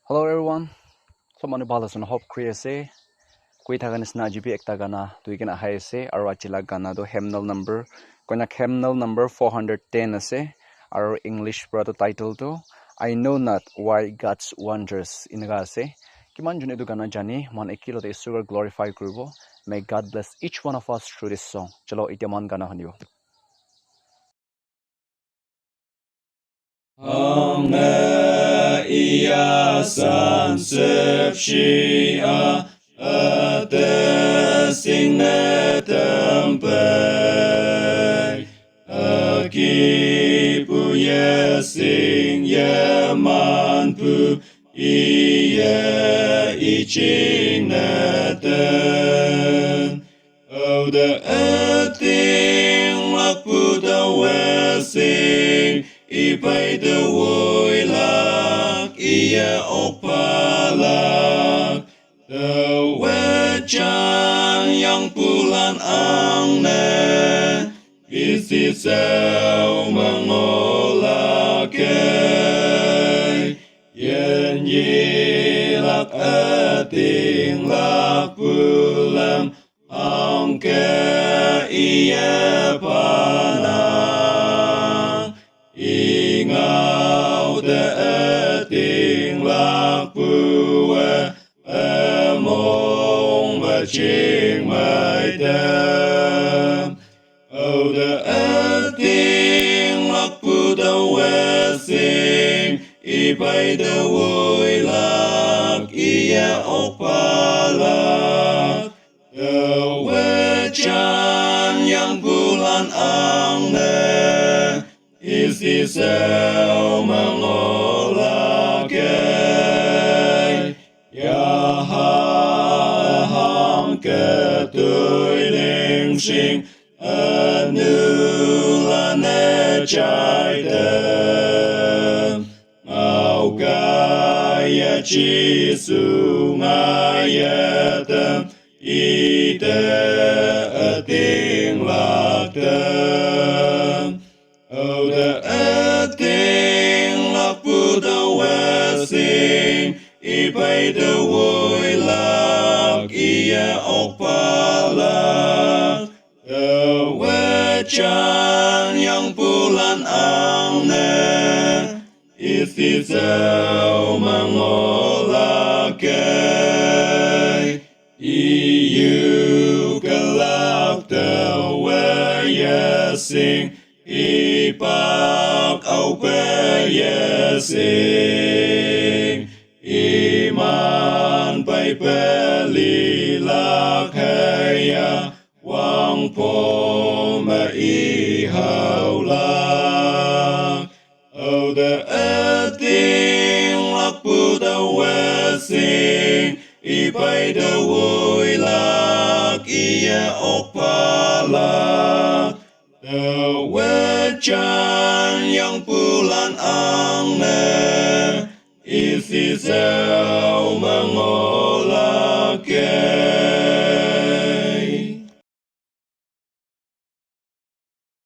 Hello everyone. So manu balas on hope kriya se kui thagan isna jibi ekta gana tuigen ahai ase aro achila gana do hymnal number Konyak hymnal number 410 ase aro English pra to title to I know not why God's wonders inaga ase kiman jun edu gana jani man ekilo te sugar glorify kuribo. May God bless each one of us through this song. Chalo itia man gana hanibo. Hangne Yashan shüpshi sing tempe akipu sing man pu iching neten oh the thing like put away sing Ipai the woilak ia opalak the wejan yang pulan angne isi seu mengolake yen yilak ating lak pulang angke ia panang Ingau te ting lak pue mong ba ching mai dem oh the ting lak pu the wesing ipai the woi lak ia opalak the wejan yang bulan angne Isi seu mengolake Yashan ketui ling sing anulane chai dem Ngau kaya chi sungaya dem ite ating lak dem Oh, the thing lak pu the wesing ipai the woi lak ia opalak the wejan yang pulan angne isi seu mengolake iu kelak the wesing Ipak au peyesing Iman pai pelilak heya Wang po me ihaulak Oh the eting lak pu the wesing Ipai the woi lak ia opalak The wejan yang pulan angne isi seu mengolake